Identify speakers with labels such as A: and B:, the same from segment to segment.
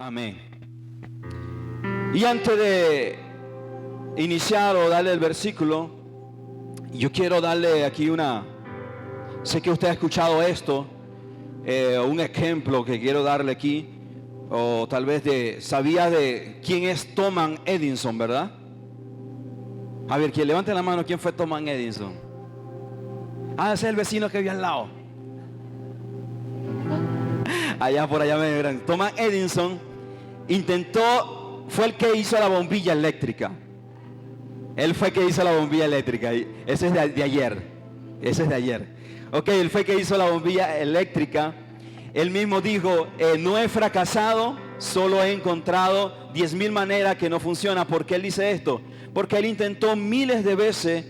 A: Amén. Y antes de iniciar o darle el versículo, yo quiero darle aquí sé que usted ha escuchado esto, un ejemplo que quiero darle aquí, o tal vez sabía de quién es Thomas Edison, ¿verdad? A ver, quien levante la mano, ¿quién fue Thomas Edison? Ese es el vecino que vive al lado. Allá por allá me verán. Thomas Edison fue el que hizo la bombilla eléctrica. Él fue el que hizo la bombilla eléctrica. Ese es de ayer. Ese es de ayer. Ok, él fue el que hizo la bombilla eléctrica. Él mismo dijo, no he fracasado, solo he encontrado 10,000 maneras que no funciona. ¿Por qué él dice esto? Porque él intentó miles de veces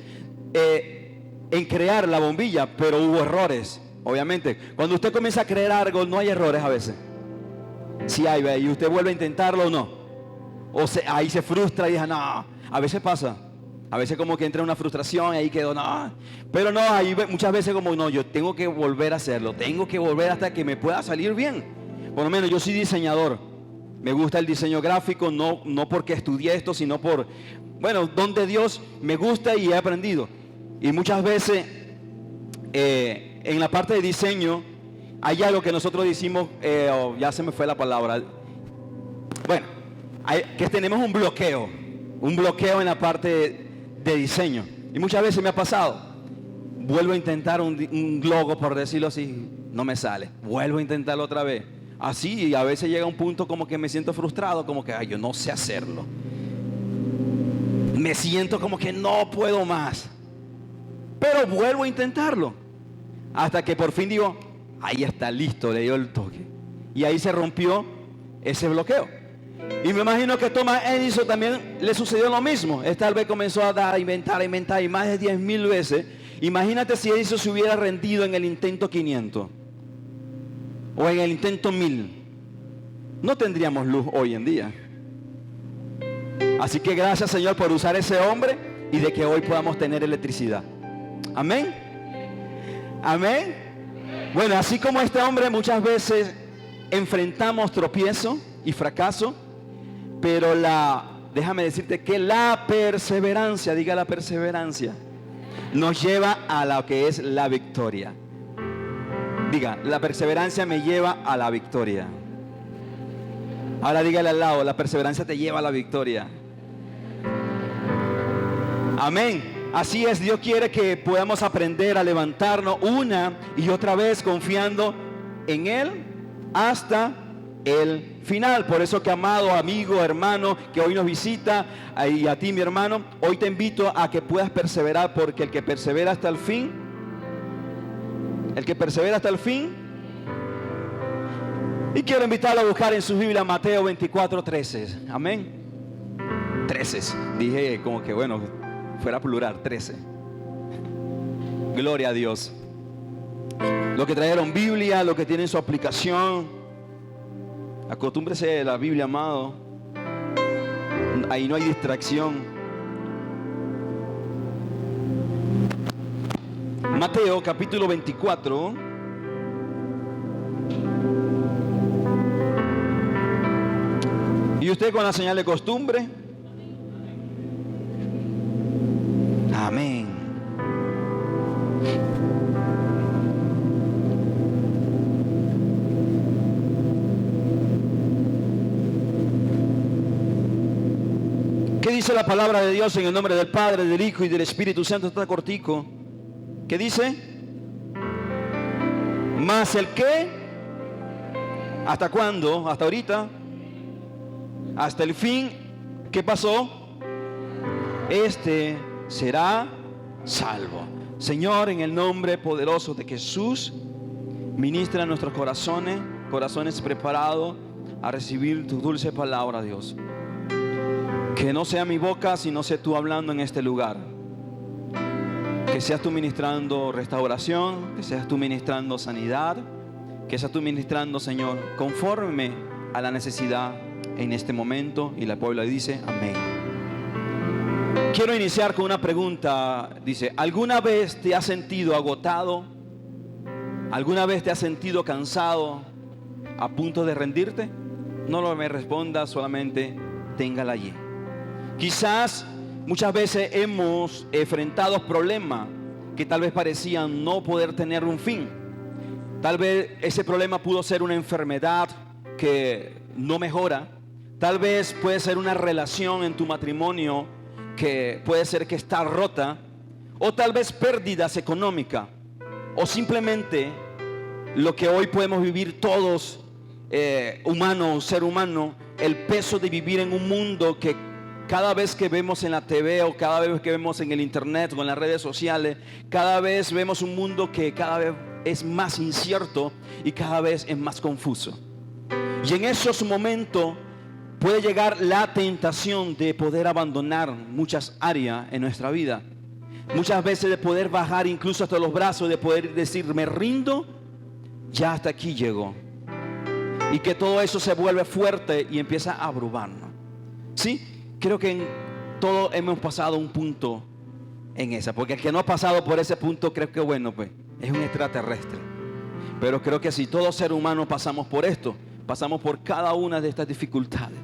A: en crear la bombilla, pero hubo errores. Obviamente, cuando usted comienza a crear algo, no hay errores a veces. Sí hay, y usted vuelve a intentarlo o no. Ahí se frustra y dice, no, a veces pasa. A veces como que entra una frustración y ahí quedó, no. Pero no, ahí muchas veces como, no, yo tengo que volver a hacerlo. Tengo que volver hasta que me pueda salir bien. Por lo menos yo soy diseñador. Me gusta el diseño gráfico, no porque estudié esto, sino don de Dios me gusta y he aprendido. Y muchas veces en la parte de diseño hay algo que nosotros decimos, ya se me fue la palabra. Bueno, que tenemos un bloqueo en la parte de diseño. Y muchas veces me ha pasado. Vuelvo a intentar un logo, por decirlo así, no me sale. Vuelvo a intentarlo otra vez. Así, y a veces llega un punto como que me siento frustrado, como que yo no sé hacerlo. Me siento como que no puedo más. Pero vuelvo a intentarlo. Hasta que por fin digo, ahí está, listo, le dio el toque. Y ahí se rompió ese bloqueo. Y me imagino que Thomas Edison también le sucedió lo mismo. Tal vez comenzó a inventar y más de 10,000 veces. Imagínate si Edison se hubiera rendido en el intento 500 o en el intento 1000. No tendríamos luz hoy en día. Así que gracias, Señor, por usar ese hombre y de que hoy podamos tener electricidad. Amén. Amén. Bueno, así como este hombre, muchas veces enfrentamos tropiezo y fracaso, pero déjame decirte que la perseverancia, diga la perseverancia, nos lleva a lo que es la victoria. Diga, la perseverancia me lleva a la victoria. Ahora dígale al lado, la perseverancia te lleva a la victoria. Amén. Así es, Dios quiere que podamos aprender a levantarnos una y otra vez confiando en Él hasta el final. Por eso que, amado amigo, hermano, que hoy nos visita, y a ti, mi hermano, hoy te invito a que puedas perseverar, porque el que persevera hasta el fin, y quiero invitarlo a buscar en su Biblia Mateo 24:13. Amén. 13. Dije como que fuera plural, 13. Gloria a Dios. Los que trajeron Biblia, los que tienen su aplicación, acostúmbrese de la Biblia, amado. Ahí no hay distracción. Mateo capítulo 24. Y usted con la señal de costumbre. Amén. ¿Qué dice la palabra de Dios en el nombre del Padre, del Hijo y del Espíritu Santo? Está cortico. ¿Qué dice? ¿Más el qué? ¿Hasta cuándo? ¿Hasta ahorita? ¿Hasta el fin? ¿Qué pasó? Este será salvo. Señor, en el nombre poderoso de Jesús, ministra nuestros corazones preparados a recibir tu dulce palabra, Dios. Que no sea mi boca, sino sea tú hablando en este lugar. Que seas tú ministrando restauración, que seas tú ministrando sanidad, que seas tú ministrando, Señor, conforme a la necesidad en este momento. Y la puebla dice, amén. Quiero iniciar con una pregunta. Dice, ¿alguna vez te has sentido agotado? ¿Alguna vez te has sentido cansado, a punto de rendirte? no me responda, solamente téngala allí. Quizás muchas veces hemos enfrentado problemas que tal vez parecían no poder tener un fin. Tal vez ese problema pudo ser una enfermedad que no mejora. Tal vez puede ser una relación en tu matrimonio que puede ser que está rota. O tal vez pérdidas económicas. O simplemente lo que hoy podemos vivir todos, ser humano, el peso de vivir en un mundo que cada vez que vemos en la TV o cada vez que vemos en el internet o en las redes sociales, cada vez vemos un mundo que cada vez es más incierto y cada vez es más confuso. Y en esos momentos puede llegar la tentación de poder abandonar muchas áreas en nuestra vida. Muchas veces de poder bajar incluso hasta los brazos, de poder decir, me rindo, ya hasta aquí llegó. Y que todo eso se vuelve fuerte y empieza a abrumarnos. ¿Sí? Creo que en todo hemos pasado un punto en esa. Porque el que no ha pasado por ese punto, creo que bueno, pues es un extraterrestre. Pero creo que si todo ser humano pasamos por esto, pasamos por cada una de estas dificultades.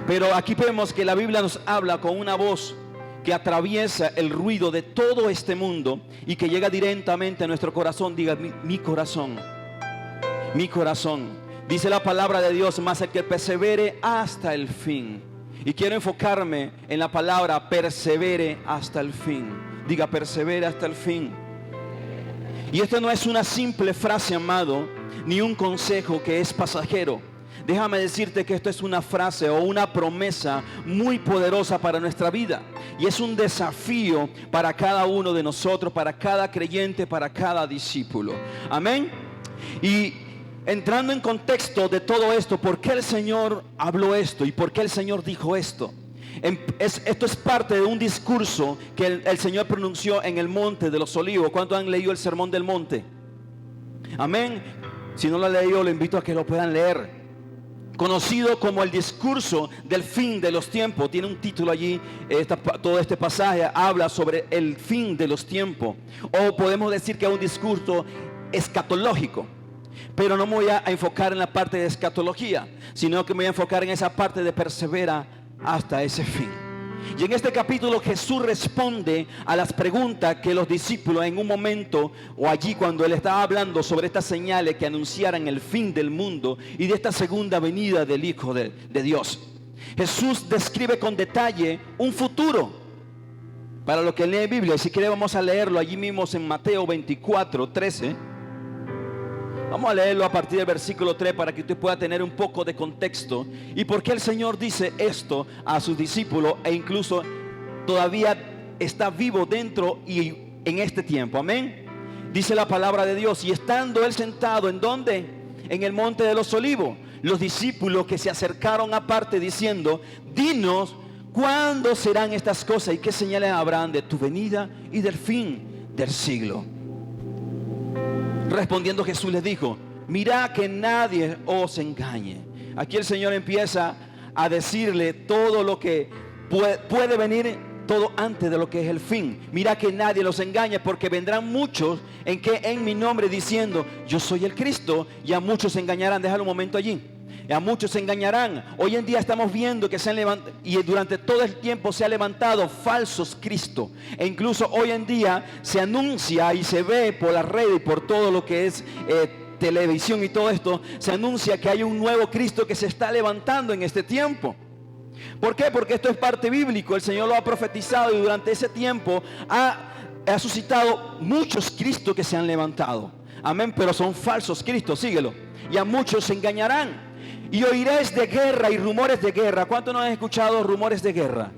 A: Pero aquí vemos que la Biblia nos habla con una voz que atraviesa el ruido de todo este mundo y que llega directamente a nuestro corazón. Diga, mi corazón, mi corazón. Dice la palabra de Dios, más el que persevere hasta el fin. Y quiero enfocarme en la palabra persevere hasta el fin. Diga, persevere hasta el fin. Y esto no es una simple frase, amado, ni un consejo que es pasajero. Déjame decirte que esto es una frase o una promesa muy poderosa para nuestra vida. Y es un desafío para cada uno de nosotros, para cada creyente, para cada discípulo. Amén. Y entrando en contexto de todo esto, ¿por qué el Señor habló esto? ¿Y por qué el Señor dijo esto? Esto es parte de un discurso que el Señor pronunció en el Monte de los Olivos. ¿Cuántos han leído el Sermón del Monte? Amén. Si no lo han leído, lo invito a que lo puedan leer. Conocido como el discurso del fin de los tiempos. Tiene un título allí. Todo este pasaje habla sobre el fin de los tiempos. O podemos decir que es un discurso escatológico. Pero no me voy a enfocar en la parte de escatología, sino que me voy a enfocar en esa parte de persevera hasta ese fin. Y en este capítulo Jesús responde a las preguntas que los discípulos en un momento o allí cuando él estaba hablando sobre estas señales que anunciaran el fin del mundo y de esta segunda venida del Hijo de Dios. Jesús describe con detalle un futuro para lo que lee Biblia. Y si quiere vamos a leerlo allí mismo en Mateo 24:13. Vamos a leerlo a partir del versículo 3 para que usted pueda tener un poco de contexto. Y por qué el Señor dice esto a sus discípulos e incluso todavía está vivo dentro y en este tiempo. Amén. Dice la palabra de Dios. Y estando él sentado, ¿en dónde? En el Monte de los Olivos. Los discípulos que se acercaron aparte diciendo, dinos, ¿cuándo serán estas cosas? ¿Y qué señales habrán de tu venida y del fin del siglo? Respondiendo Jesús les dijo, mirad que nadie os engañe. Aquí el Señor empieza a decirle todo lo que puede venir, todo antes de lo que es el fin. Mira que nadie los engañe, porque vendrán muchos en mi nombre diciendo, yo soy el Cristo, y a muchos se engañarán. Déjalo un momento allí. A muchos se engañarán. Hoy en día estamos viendo que se han levantado, y durante todo el tiempo se ha levantado falsos Cristos. E incluso hoy en día se anuncia y se ve por las redes y por todo lo que es televisión y todo esto, se anuncia que hay un nuevo Cristo que se está levantando en este tiempo. ¿Por qué? Porque esto es parte bíblico. El Señor lo ha profetizado y durante ese tiempo ha suscitado muchos Cristos que se han levantado. Amén, pero son falsos Cristos, síguelo. Y a muchos se engañarán. Y oiréis de guerra y rumores de guerra. ¿Cuántos no han escuchado rumores de guerra?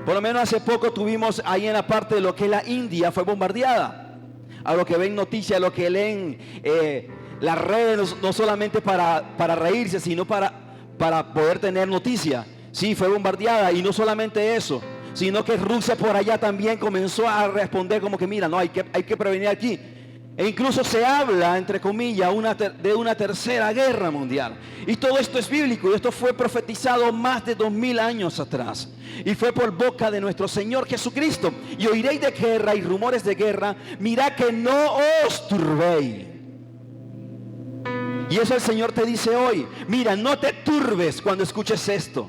A: Por lo menos hace poco tuvimos ahí en la parte de lo que es la India, fue bombardeada. A lo que ven noticias, a lo que leen las redes, no solamente para reírse, sino para poder tener noticias. Sí, fue bombardeada. Y no solamente eso, sino que Rusia por allá también comenzó a responder como que mira, no, hay que prevenir aquí. E incluso se habla, entre comillas, de una tercera guerra mundial. Y todo esto es bíblico. Y esto fue profetizado más de 2000 años atrás. Y fue por boca de nuestro Señor Jesucristo. Y oiréis de guerra y rumores de guerra. Mirad que no os turbéis. Y eso el Señor te dice hoy. Mira, no te turbes cuando escuches esto.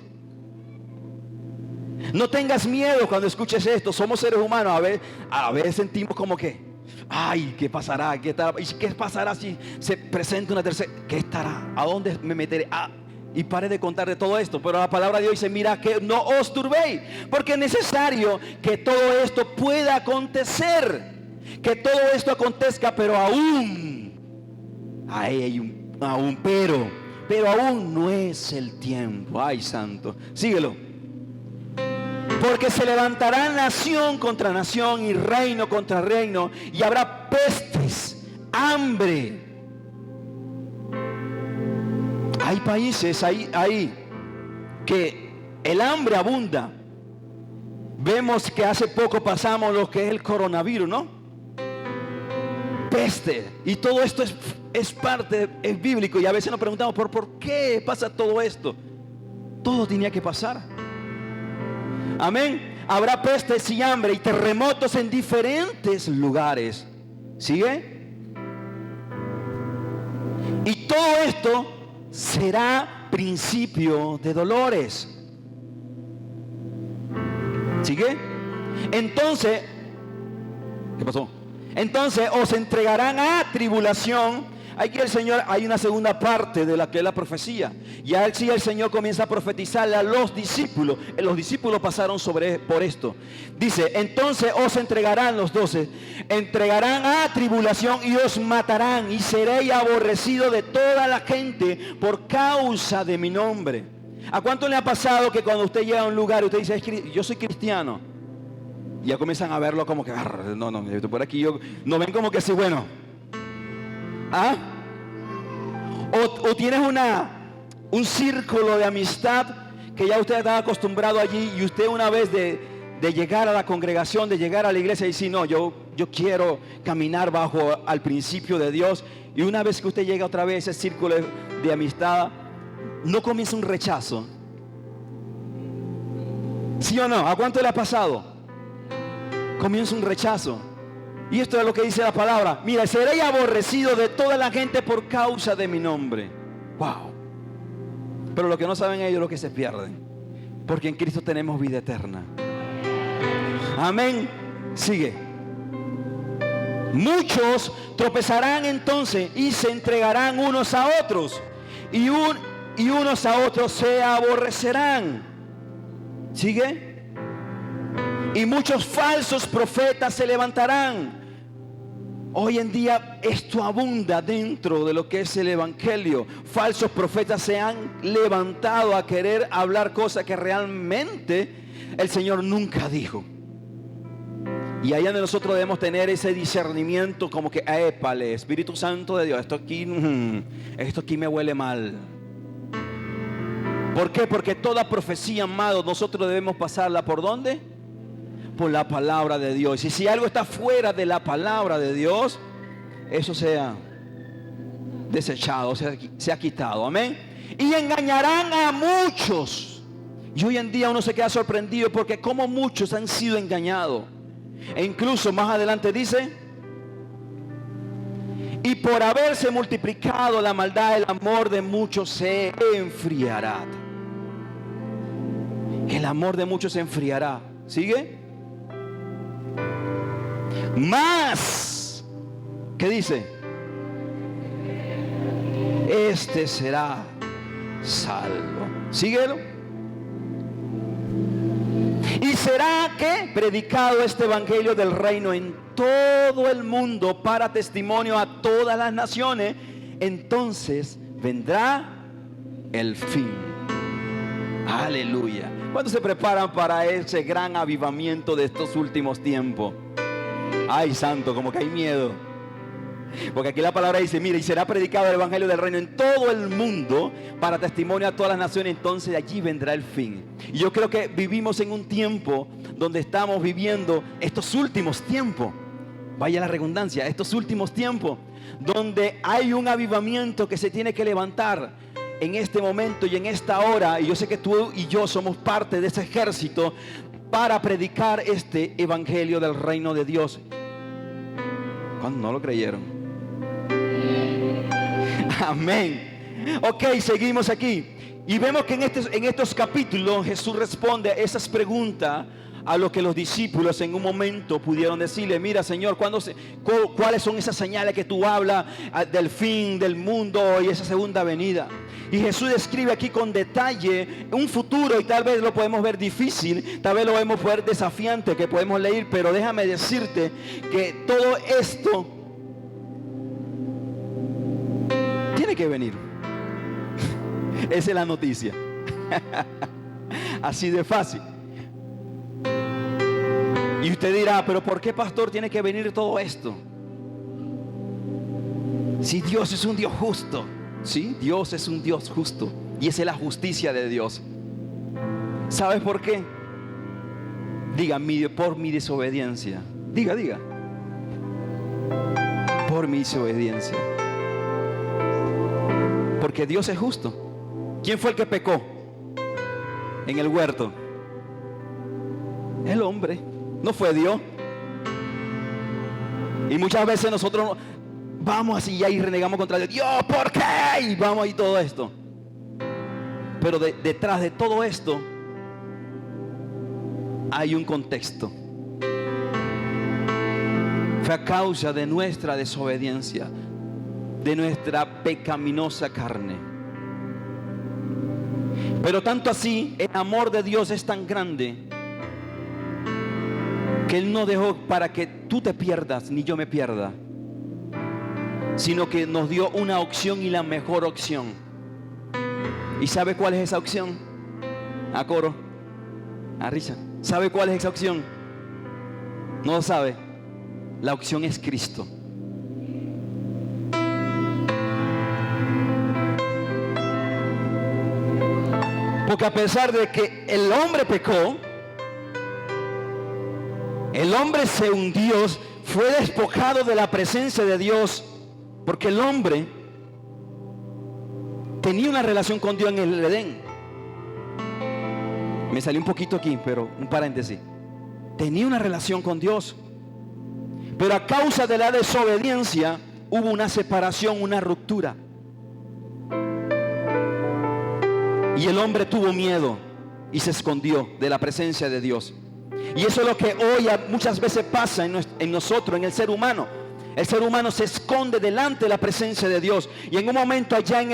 A: No tengas miedo cuando escuches esto. Somos seres humanos. A veces sentimos como que, ay, ¿qué pasará? ¿Qué pasará si se presenta una tercera? ¿Qué estará? ¿A dónde me meteré? Y pare de contar de todo esto. Pero la palabra de Dios dice, mira, que no os turbéis, porque es necesario que todo esto pueda acontecer. Que todo esto acontezca, pero aún, ahí hay un pero aún no es el tiempo. Ay, santo, síguelo. Porque se levantará nación contra nación y reino contra reino, y habrá pestes, hambre. Hay países ahí que el hambre abunda. Vemos que hace poco pasamos lo que es el coronavirus, ¿no? Peste. Y todo esto es parte, es bíblico. Y a veces nos preguntamos, ¿por qué pasa todo esto? Todo tenía que pasar. Amén. Habrá pestes y hambre y terremotos en diferentes lugares. ¿Sigue? Y todo esto será principio de dolores. ¿Sigue? Entonces, ¿qué pasó? Entonces os entregarán a tribulación. Aquí el Señor, hay una segunda parte de la que es la profecía. Y así el Señor comienza a profetizarle a los discípulos. Los discípulos pasaron por esto. Dice, entonces os entregarán, los 12, entregarán a tribulación y os matarán, y seréis aborrecidos de toda la gente por causa de mi nombre. ¿A cuánto le ha pasado que cuando usted llega a un lugar y usted dice, yo soy cristiano? Y ya comienzan a verlo como que, no, por aquí no ven como que sí, bueno. ¿Ah? O tienes un círculo de amistad que ya usted está acostumbrado allí, y usted una vez de llegar a la congregación, de llegar a la iglesia y decir, no, yo quiero caminar bajo al principio de Dios, y una vez que usted llega otra vez a ese círculo de amistad, no comienza un rechazo. ¿Sí o no? ¿A cuánto le ha pasado? Comienza un rechazo. Y esto es lo que dice la palabra. Mira, seré aborrecido de toda la gente por causa de mi nombre. Wow. Pero lo que no saben ellos es lo que se pierden, porque en Cristo tenemos vida eterna. Amén. Sigue. Muchos tropezarán entonces y se entregarán unos a otros, y unos a otros se aborrecerán. Sigue. Y muchos falsos profetas se levantarán. Hoy en día esto abunda dentro de lo que es el evangelio. Falsos profetas se han levantado a querer hablar cosas que realmente el Señor nunca dijo. Y allá donde nosotros debemos tener ese discernimiento, como que, épale, Espíritu Santo de Dios, esto aquí me huele mal. ¿Por qué? Porque toda profecía, amado, nosotros debemos pasarla ¿por dónde? Por la palabra de Dios. Y si algo está fuera de la palabra de Dios, eso sea desechado, se ha quitado. Amén. Y engañarán a muchos. Y hoy en día uno se queda sorprendido, porque como muchos han sido engañados. E incluso más adelante dice, y por haberse multiplicado la maldad, el amor de muchos se enfriará. El amor de muchos se enfriará. ¿Sigue? Más, ¿qué dice? Este será salvo. Síguelo. Y será que predicado este evangelio del reino en todo el mundo para testimonio a todas las naciones, entonces vendrá el fin. Aleluya. ¿Cuántos se preparan para ese gran avivamiento de estos últimos tiempos? Ay, santo, como que hay miedo. Porque aquí la palabra dice, mira, y será predicado el evangelio del reino en todo el mundo para testimonio a todas las naciones, entonces de allí vendrá el fin. Y yo creo que vivimos en un tiempo donde estamos viviendo estos últimos tiempos. Vaya la redundancia, estos últimos tiempos, donde hay un avivamiento que se tiene que levantar en este momento y en esta hora. Y yo sé que tú y yo somos parte de ese ejército para predicar este evangelio del reino de Dios. ¿Cuándo no lo creyeron? Amén. Ok, seguimos aquí. Y vemos que en estos capítulos Jesús responde a esas preguntas a lo que los discípulos en un momento pudieron decirle: mira, Señor, ¿cuáles son esas señales que tú hablas del fin del mundo y esa segunda venida? Y Jesús describe aquí con detalle un futuro, y tal vez lo podemos ver difícil, tal vez lo podemos ver desafiante, que podemos leer, pero déjame decirte que todo esto tiene que venir. Esa es la noticia. Así de fácil. Y usted dirá: pero ¿por qué, pastor, tiene que venir todo esto? Si Dios es un Dios justo. Sí, Dios es un Dios justo, y esa es la justicia de Dios. ¿Sabes por qué? Diga: por mi desobediencia. Diga. Por mi desobediencia. Porque Dios es justo. ¿Quién fue el que pecó en el huerto? El hombre, no fue Dios. Y muchas veces nosotros vamos así y renegamos contra Dios. Dios, ¿por qué? Y vamos y todo esto. Pero detrás de todo esto hay un contexto. Fue a causa de nuestra desobediencia, de nuestra pecaminosa carne. Pero tanto así, el amor de Dios es tan grande que Él no dejó para que tú te pierdas ni yo me pierda, sino que nos dio una opción, y la mejor opción. ¿Y sabe cuál es esa opción? A coro, a risa. ¿Sabe cuál es esa opción? No lo sabe. La opción es Cristo. Porque a pesar de que el hombre pecó, el hombre se hundió, fue despojado de la presencia de Dios, porque el hombre tenía una relación con Dios en el Edén. Me salió un poquito aquí, pero un paréntesis. Tenía una relación con Dios, pero a causa de la desobediencia hubo una separación, una ruptura. Y el hombre tuvo miedo y se escondió de la presencia de Dios. Y eso es lo que hoy muchas veces pasa en nosotros, en el ser humano. El ser humano se esconde delante de la presencia de Dios. Y en un momento allá en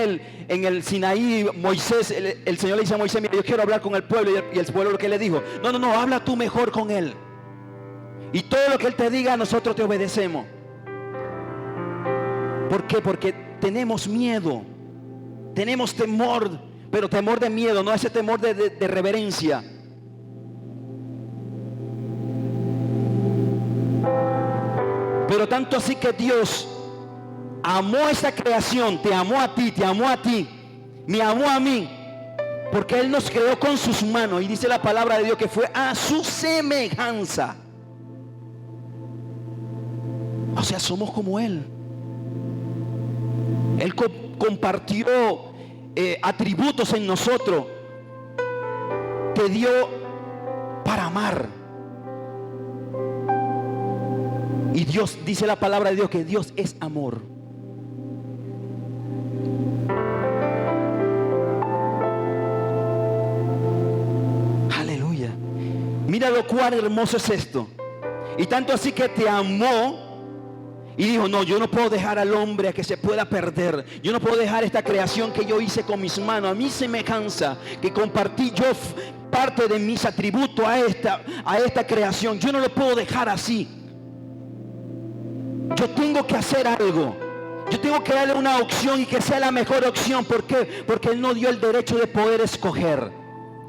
A: el Sinaí, Moisés, el Señor le dice a Moisés: mira, yo quiero hablar con el pueblo. Y el pueblo lo que le dijo: no, habla tú mejor con él. Y todo lo que él te diga, nosotros te obedecemos. ¿Por qué? Porque tenemos miedo, tenemos temor. Pero temor de miedo, no ese temor de reverencia. Pero tanto así que Dios amó a esta creación, te amó a ti, me amó a mí, porque Él nos creó con sus manos. Y dice la palabra de Dios que fue a su semejanza. O sea, somos como Él. Él compartió atributos en nosotros, te dio para amar. Y Dios, dice la palabra de Dios, que Dios es amor. Aleluya. Mira lo cuán hermoso es esto. Y tanto así que te amó. Y dijo: no, yo no puedo dejar al hombre a que se pueda perder. Yo no puedo dejar esta creación que yo hice con mis manos, a mi semejanza, que compartí yo parte de mis atributos a esta creación. Yo no lo puedo dejar así. Yo tengo que hacer algo. Yo tengo que darle una opción, y que sea la mejor opción. ¿Por qué? Porque Él nos dio el derecho de poder escoger.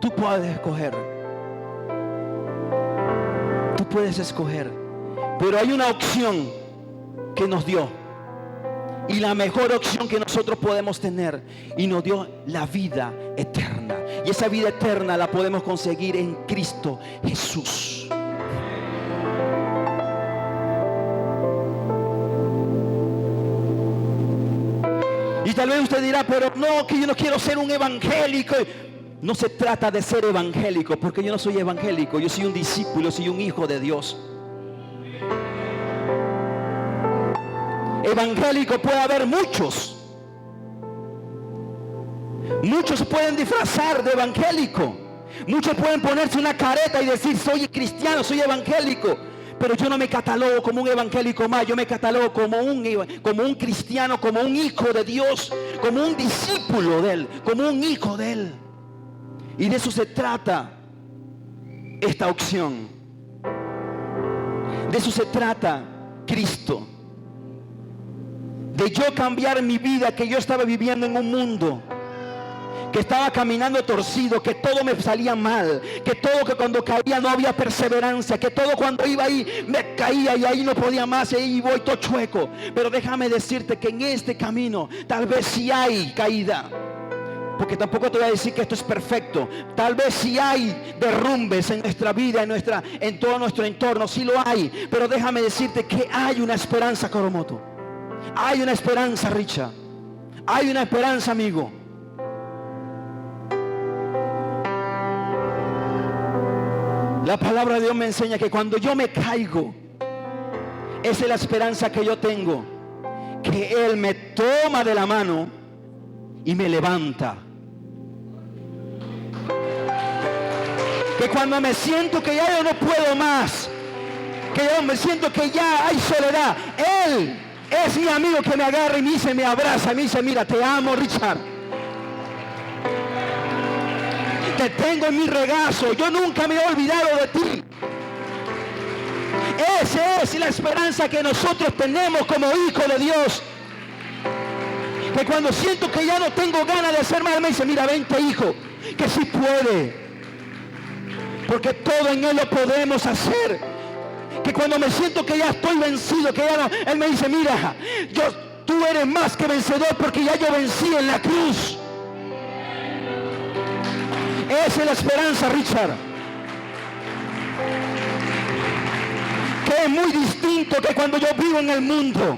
A: Tú puedes escoger. Tú puedes escoger. Pero hay una opción que nos dio, y la mejor opción que nosotros podemos tener, y nos dio la vida eterna. Y esa vida eterna la podemos conseguir en Cristo Jesús. Y tal vez usted dirá: pero no, que yo no quiero ser un evangélico. No se trata de ser evangélico, porque yo no soy evangélico. Yo soy un discípulo, soy un hijo de Dios. Evangélico puede haber muchos, Muchos pueden disfrazar de evangélico. Muchos pueden ponerse una careta y decir, soy cristiano, soy evangélico. Pero yo no me catalogo como un evangélico más. Yo me catalogo como un cristiano, como un hijo de Dios, como un discípulo de Él, como un hijo de Él. Y de eso se trata esta opción. De eso se trata Cristo. De yo cambiar mi vida, que yo estaba viviendo en un mundo que estaba caminando torcido, que todo me salía mal, que todo, que cuando caía no había perseverancia, que todo cuando iba ahí me caía y ahí no podía más y ahí voy todo chueco. Pero déjame decirte que en este camino tal vez sí hay caída, porque tampoco te voy a decir que esto es perfecto. Tal vez sí hay derrumbes en nuestra vida, en todo nuestro entorno, sí lo hay. Pero déjame decirte que hay una esperanza, Coromoto. Hay una esperanza, Richa. Hay una esperanza, amigo. La palabra de Dios me enseña que cuando yo me caigo, esa es la esperanza que yo tengo, que Él me toma de la mano y me levanta. Que cuando me siento que ya yo no puedo más, que yo me siento que ya hay soledad, Él es mi amigo que me agarra y me dice, me abraza, me dice, mira, te amo, Richard. Te tengo en mi regazo, yo nunca me he olvidado de ti. Esa es la esperanza que nosotros tenemos como hijos de Dios. Que cuando siento que ya no tengo ganas de hacer más, me dice, mira, vente, hijo, que sí puede. Porque todo en Él lo podemos hacer. Que cuando me siento que ya estoy vencido, que ya no, Él me dice, mira, tú eres más que vencedor porque ya yo vencí en la cruz. Esa es la esperanza, Richard. Que es muy distinto que cuando yo vivo en el mundo.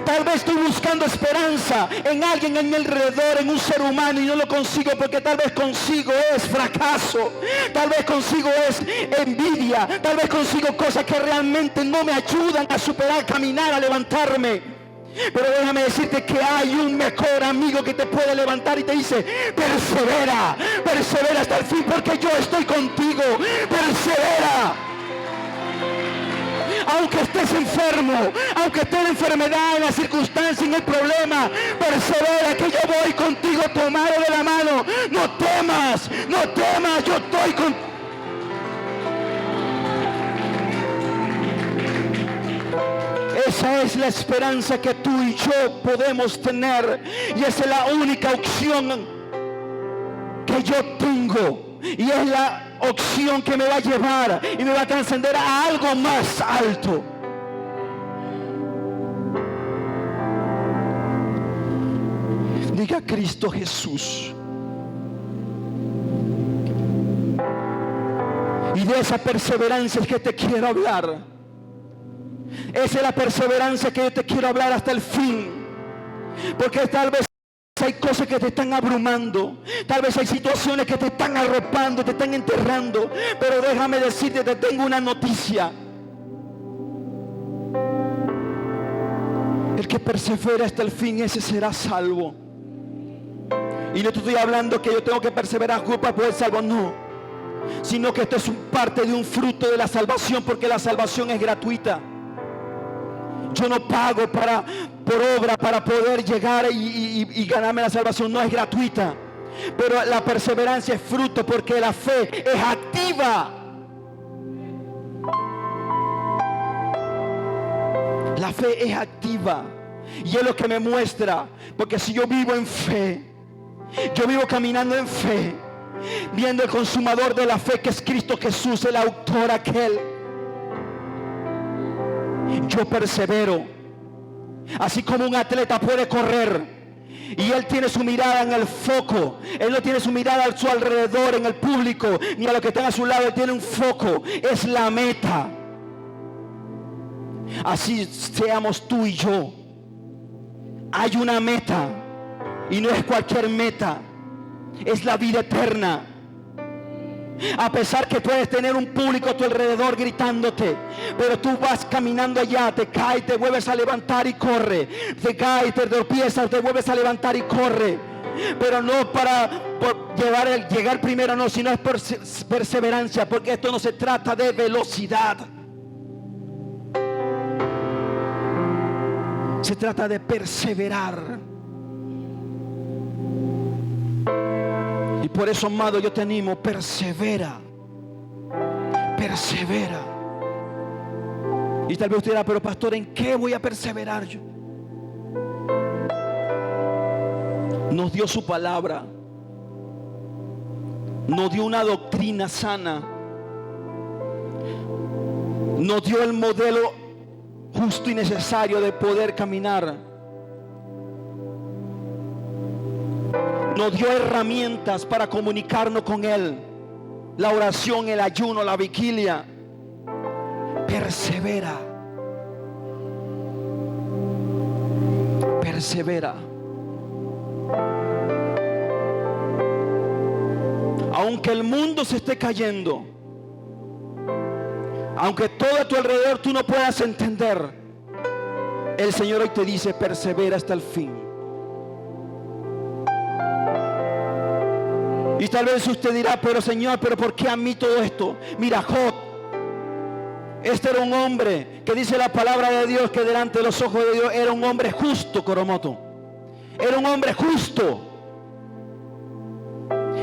A: Tal vez estoy buscando esperanza en alguien en mi alrededor, en un ser humano, y no lo consigo porque tal vez consigo es fracaso, tal vez consigo es envidia, tal vez consigo cosas que realmente no me ayudan a superar, a caminar, a levantarme. Pero déjame decirte que hay un mejor amigo que te puede levantar y te dice, persevera, persevera hasta el fin porque yo estoy contigo, persevera. Aunque estés enfermo, aunque esté en la enfermedad, en la circunstancia, en el problema, persevera que yo voy contigo, tomado de la mano. No temas, no temas, yo estoy contigo. Esa es la esperanza que tú y yo podemos tener. Y esa es la única opción que yo tengo. Y es la opción que me va a llevar y me va a trascender a algo más alto. Diga Cristo Jesús. Y de esa perseverancia es que te quiero hablar. Esa es la perseverancia que yo te quiero hablar hasta el fin. Porque tal vez hay cosas que te están abrumando. Tal vez hay situaciones que te están arropando, te están enterrando. Pero déjame decirte, te tengo una noticia. El que persevera hasta el fin, ese será salvo. Y no te estoy hablando que yo tengo que perseverar para poder salvo, no. Sino que esto es parte de un fruto de la salvación, porque la salvación es gratuita. Yo no pago por obra para poder llegar y ganarme la salvación. No es gratuita. Pero la perseverancia es fruto porque la fe es activa. La fe es activa. Y es lo que me muestra. Porque si yo vivo en fe, yo vivo caminando en fe, viendo el consumador de la fe, que es Cristo Jesús, el autor aquel. Yo persevero. Así como un atleta puede correr y él tiene su mirada en el foco, él no tiene su mirada a su alrededor, en el público, ni a lo que están a su lado. Él tiene un foco, es la meta. Así seamos tú y yo. Hay una meta, y no es cualquier meta, es la vida eterna. A pesar que puedes tener un público a tu alrededor gritándote, pero tú vas caminando allá, te caes, te vuelves a levantar y corre, te caes, te tropiezas, te vuelves a levantar y corre. Pero no para llegar primero, no, sino es perseverancia, porque esto no se trata de velocidad. Se trata de perseverar. Y por eso, amado, yo te animo, persevera. Persevera. Y tal vez usted dirá, pero pastor, ¿en qué voy a perseverar yo? Nos dio su palabra. Nos dio una doctrina sana. Nos dio el modelo justo y necesario de poder caminar. Nos dio herramientas para comunicarnos con Él. La oración, el ayuno, la vigilia. Persevera. Persevera. Aunque el mundo se esté cayendo, aunque todo a tu alrededor tú no puedas entender, el Señor hoy te dice: persevera hasta el fin. Y tal vez usted dirá, pero Señor, ¿pero por qué a mí todo esto? Mira, Job, este era un hombre que dice la palabra de Dios que delante de los ojos de Dios era un hombre justo, Coromoto. Era un hombre justo.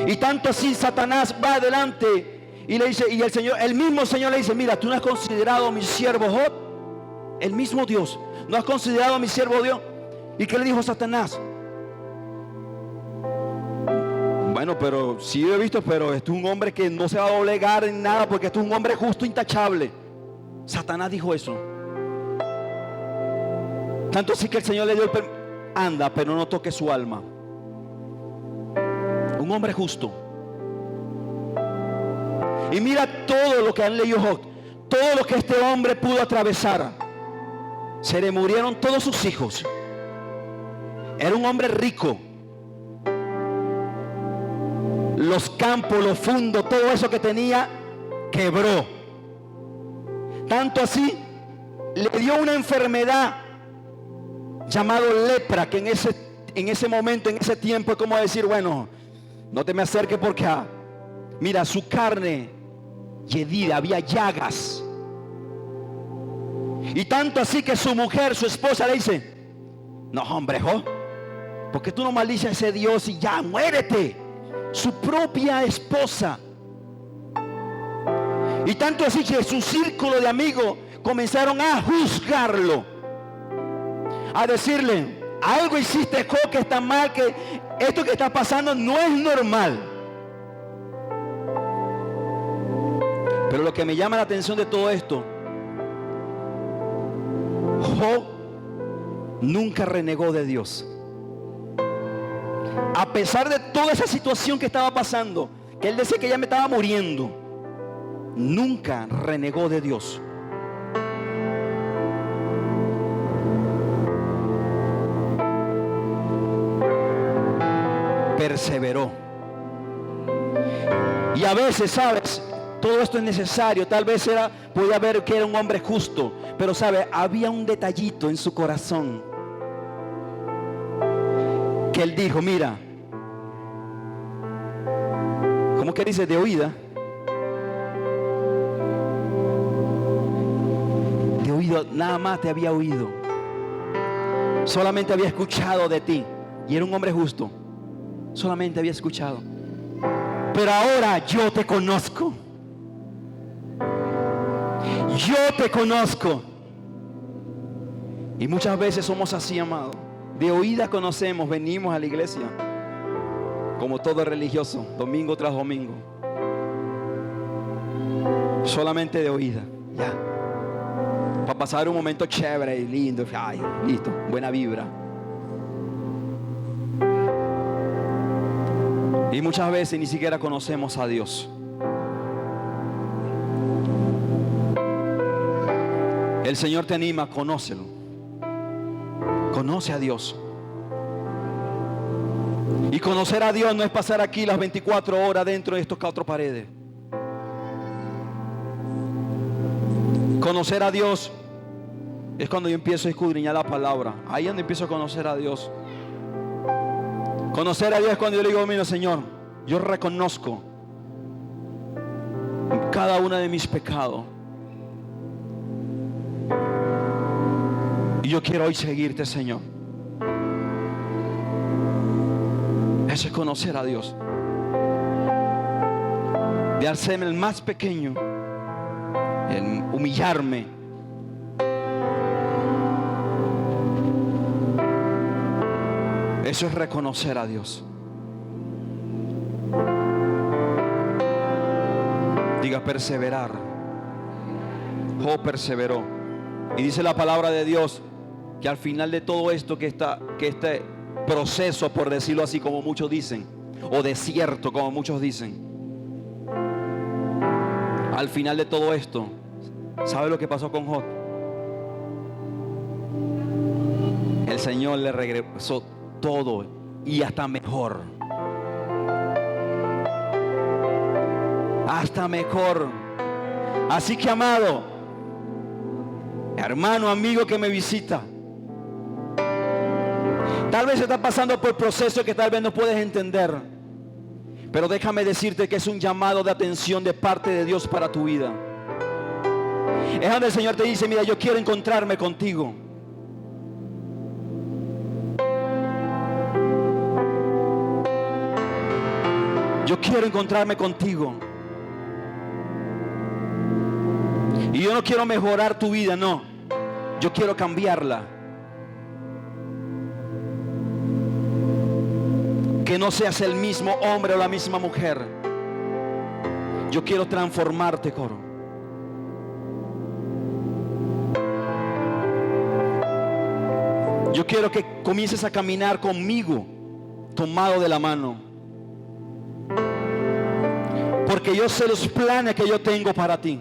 A: Y tanto así Satanás va adelante y le dice, y el mismo Señor le dice: mira, tú no has considerado a mi siervo Job. El mismo Dios, no has considerado a mi siervo Dios. ¿Y qué le dijo Satanás? Bueno, pero sí he visto, pero este es un hombre que no se va a doblegar en nada, porque este es un hombre justo, intachable. Satanás dijo eso. Tanto así que el Señor le dio el permiso: anda, pero no toque su alma. Un hombre justo. Y mira todo lo que han leído Job, todo lo que este hombre pudo atravesar. Se le murieron todos sus hijos. Era un hombre rico. Los campos, los fundos, todo eso que tenía quebró. Tanto así, le dio una enfermedad llamado lepra, que en ese momento, en ese tiempo, es como decir: bueno, no te me acerques porque mira, su carne hedida, había llagas. Y tanto así que su mujer, su esposa, le dice: no, hombre, Job, ¿por qué tú no maldices a ese Dios y ya muérete? Su propia esposa. Y tanto así que su círculo de amigos comenzaron a juzgarlo, a decirle: algo hiciste, Job, que está mal, que esto que está pasando no es normal. Pero lo que me llama la atención de todo esto, Job nunca renegó de Dios. A pesar de toda esa situación que estaba pasando, que él decía que ya me estaba muriendo, nunca renegó de Dios. Perseveró. Y a veces, ¿sabes? Todo esto es necesario. Tal vez podía ver que era un hombre justo, pero ¿sabe? Había un detallito en su corazón que él dijo: mira, ¿cómo que dice? De oída. De oído, nada más te había oído. Solamente había escuchado de ti. Y era un hombre justo. Solamente había escuchado. Pero ahora yo te conozco. Yo te conozco. Y muchas veces somos así, amado. De oída conocemos, venimos a la iglesia como todo religioso, domingo tras domingo. Solamente de oída, ya. Para pasar un momento chévere y lindo. Ay, listo, buena vibra. Y muchas veces ni siquiera conocemos a Dios. El Señor te anima, conócelo. Conoce a Dios. Y conocer a Dios no es pasar aquí las 24 horas dentro de estos 4 paredes. Conocer a Dios es cuando yo empiezo a escudriñar la palabra. Ahí es donde empiezo a conocer a Dios. Conocer a Dios es cuando yo le digo, mira, Señor, yo reconozco cada uno de mis pecados y yo quiero hoy seguirte, Señor. Eso es conocer a Dios. De hacerme el más pequeño, el humillarme. Eso es reconocer a Dios. Diga perseverar. Job perseveró. Y dice la palabra de Dios que al final de todo esto, que este proceso, por decirlo así, como muchos dicen, o desierto, como muchos dicen, al final de todo esto, ¿sabe lo que pasó con Job? El Señor le regresó todo y hasta mejor. Hasta mejor. Así que, amado, hermano, amigo que me visita, tal vez estás pasando por procesos que tal vez no puedes entender, pero déjame decirte que es un llamado de atención de parte de Dios para tu vida. Es donde el Señor te dice, mira, yo quiero encontrarme contigo. Yo quiero encontrarme contigo. Y yo no quiero mejorar tu vida, no. Yo quiero cambiarla. Que no seas el mismo hombre o la misma mujer. Yo quiero transformarte, coro. Yo quiero que comiences a caminar conmigo, tomado de la mano. Porque yo sé los planes que yo tengo para ti.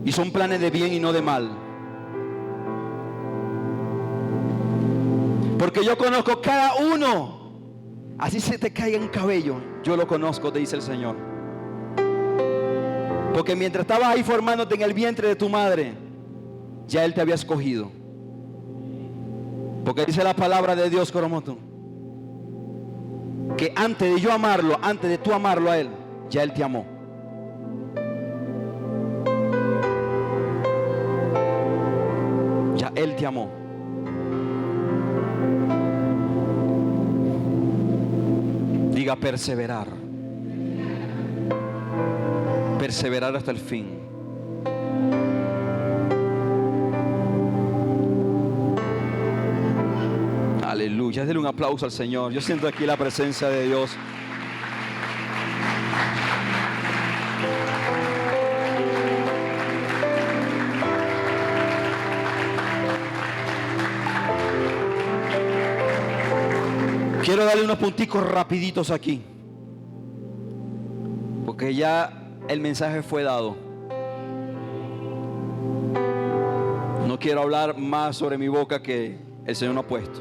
A: Y son planes de bien y no de mal. Porque yo conozco cada uno. Así se te caiga un cabello, yo lo conozco, te dice el Señor. Porque mientras estabas ahí formándote en el vientre de tu madre, ya Él te había escogido. Porque dice la palabra de Dios, Coromoto, que antes de yo amarlo, antes de tú amarlo a Él, ya Él te amó. Ya Él te amó. Diga perseverar. Perseverar hasta el fin. Aleluya. Denle un aplauso al Señor. Yo siento aquí la presencia de Dios. Quiero darle unos punticos rapiditos aquí, porque ya el mensaje fue dado. No quiero hablar más sobre mi boca que el Señor no ha puesto.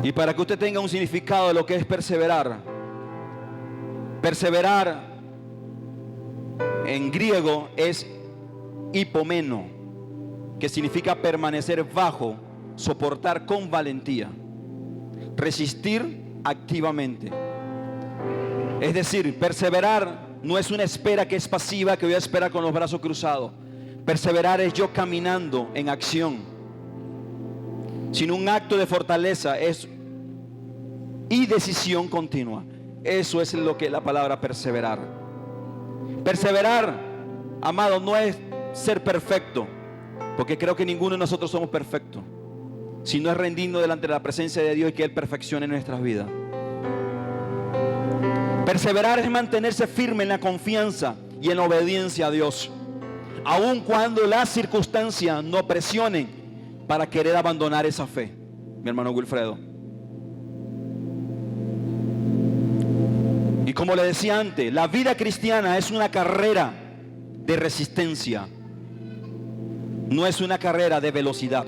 A: Y para que usted tenga un significado de lo que es perseverar. Perseverar en griego es hipomeno, que significa permanecer bajo, soportar con valentía, resistir activamente. Es decir, perseverar no es una espera que es pasiva, que voy a esperar con los brazos cruzados. Perseverar es yo caminando en acción, sin un acto de fortaleza y decisión continua. Eso es lo que es la palabra perseverar. Perseverar, amado, no es ser perfecto, porque creo que ninguno de nosotros somos perfectos, sino es rendirnos delante de la presencia de Dios y que Él perfeccione nuestras vidas. Perseverar es mantenerse firme en la confianza y en la obediencia a Dios, aun cuando las circunstancias no presionen para querer abandonar esa fe. Mi hermano Wilfredo. Y como le decía antes, la vida cristiana es una carrera de resistencia, no es una carrera de velocidad.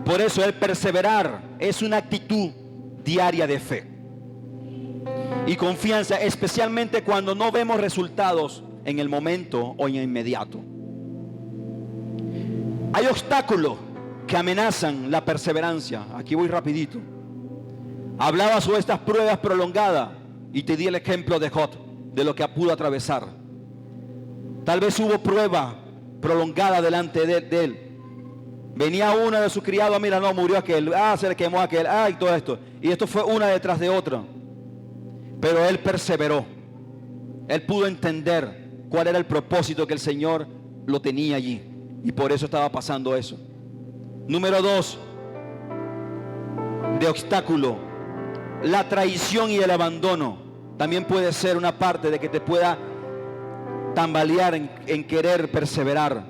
A: Por eso el perseverar es una actitud diaria de fe y confianza, especialmente cuando no vemos resultados en el momento o en el inmediato. Hay obstáculos que amenazan la perseverancia. Aquí voy rapidito. Hablaba sobre estas pruebas prolongadas y te di el ejemplo de Job, de lo que pudo atravesar. Tal vez hubo prueba prolongada delante de él. Venía uno de sus criados, mira, no, murió aquel, se le quemó aquel, y todo esto. Y esto fue una detrás de otra. Pero él perseveró. Él pudo entender cuál era el propósito que el Señor lo tenía allí. Y por eso estaba pasando eso. Número 2, de obstáculo, la traición y el abandono. También puede ser una parte de que te pueda tambalear en querer perseverar.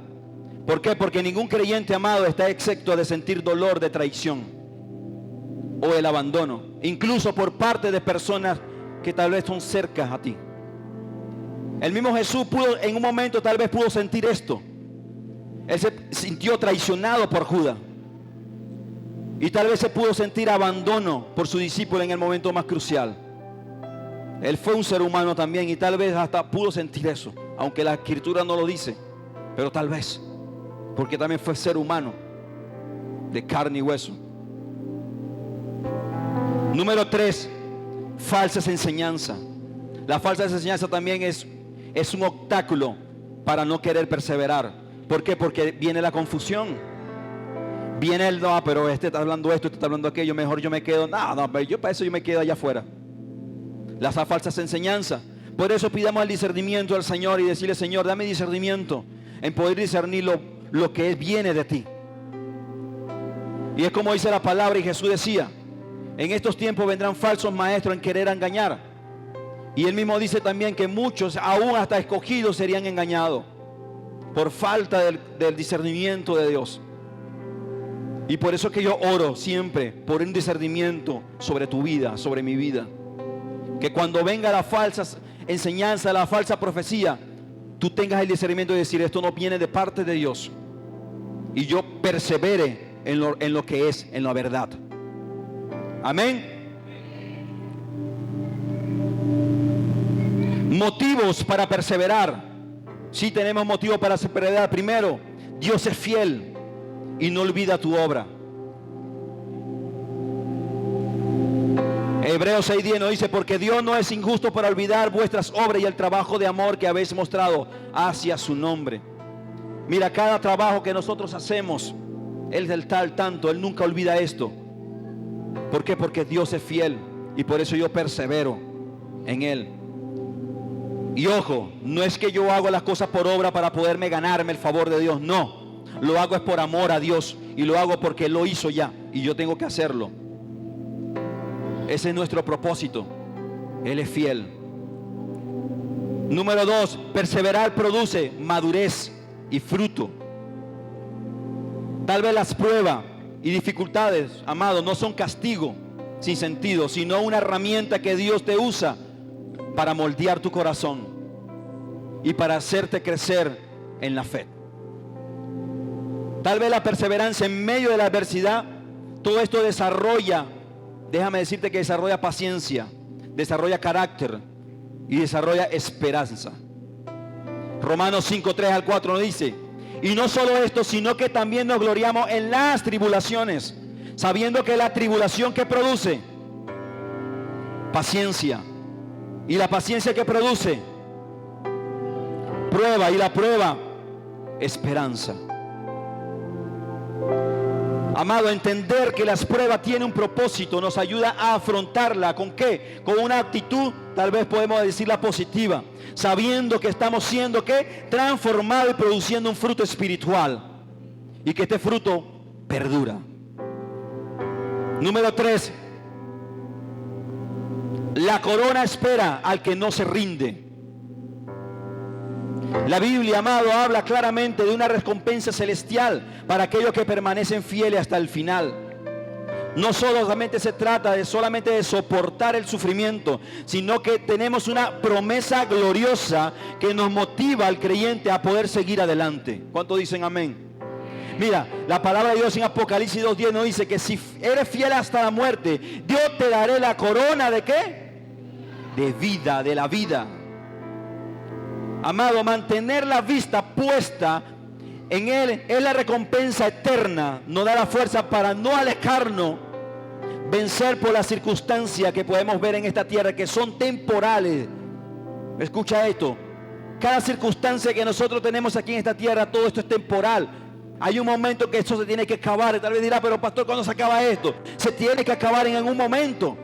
A: ¿Por qué? Porque ningún creyente, amado, está exento de sentir dolor de traición o el abandono, incluso por parte de personas que tal vez son cercas a ti. El mismo Jesús pudo, en un momento tal vez pudo sentir esto. Él se sintió traicionado por Judas. Y tal vez se pudo sentir abandono por su discípulo en el momento más crucial. Él fue un ser humano también y tal vez hasta pudo sentir eso, aunque la Escritura no lo dice, pero tal vez, porque también fue ser humano, de carne y hueso. Número 3, falsas enseñanzas. La falsa enseñanza también es un obstáculo para no querer perseverar. ¿Por qué? Porque viene la confusión. Viene el, no, pero este está hablando esto, este está hablando aquello, mejor yo me quedo. No, pero yo para eso yo me quedo allá afuera. Las falsas enseñanzas. Por eso pidamos el discernimiento al Señor y decirle, Señor, dame discernimiento en poder discernir lo que viene de ti. Y es como dice la palabra, y Jesús decía, en estos tiempos vendrán falsos maestros en querer engañar. Y él mismo dice también que muchos, aún hasta escogidos, serían engañados por falta del discernimiento de Dios. Y por eso que yo oro siempre por un discernimiento sobre tu vida, sobre mi vida. Que cuando venga la falsa enseñanza, la falsa profecía, tú tengas el discernimiento de decir, esto no viene de parte de Dios. Y yo persevere en lo que es, en la verdad. Amén. Motivos para perseverar. Sí tenemos motivos para perseverar. Primero, Dios es fiel y no olvida tu obra. Hebreos 6:10 nos dice, porque Dios no es injusto para olvidar vuestras obras y el trabajo de amor que habéis mostrado hacia su nombre. Mira, cada trabajo que nosotros hacemos, Él del tal tanto, Él nunca olvida esto. ¿Por qué? Porque Dios es fiel y por eso yo persevero en Él. Y ojo, no es que yo hago las cosas por obra para poderme ganarme el favor de Dios, no. Lo hago es por amor a Dios y lo hago porque Él lo hizo ya y yo tengo que hacerlo. Ese es nuestro propósito. Él es fiel. Número 2, perseverar produce madurez y fruto. Tal vez las pruebas y dificultades, amado, no son castigo sin sentido, sino una herramienta que Dios te usa para moldear tu corazón y para hacerte crecer en la fe. Tal vez la perseverancia en medio de la adversidad, todo esto desarrolla, déjame decirte que desarrolla paciencia, desarrolla carácter y desarrolla esperanza. Romanos 5:3-4 nos dice, y no solo esto, sino que también nos gloriamos en las tribulaciones, sabiendo que la tribulación que produce paciencia, y la paciencia que produce prueba, y la prueba esperanza. Amado, entender que las pruebas tienen un propósito nos ayuda a afrontarla. ¿Con qué? Con una actitud, tal vez podemos decirla positiva, sabiendo que estamos siendo ¿qué? Transformados y produciendo un fruto espiritual y que este fruto perdura. Número 3, la corona espera al que no se rinde. La Biblia, amado, habla claramente de una recompensa celestial para aquellos que permanecen fieles hasta el final. No solamente se trata de solamente de soportar el sufrimiento, sino que tenemos una promesa gloriosa que nos motiva al creyente a poder seguir adelante. ¿Cuántos dicen amén? Mira, la palabra de Dios en Apocalipsis 2:10 nos dice que si eres fiel hasta la muerte, Dios te daré la corona ¿de qué? De vida, de la vida. Amado, mantener la vista puesta en Él es la recompensa eterna. Nos da la fuerza para no alejarnos, vencer por las circunstancias que podemos ver en esta tierra, que son temporales. Escucha esto. Cada circunstancia que nosotros tenemos aquí en esta tierra, todo esto es temporal. Hay un momento que esto se tiene que acabar. Tal vez dirá, pero pastor, ¿cuándo se acaba esto? Se tiene que acabar en algún momento.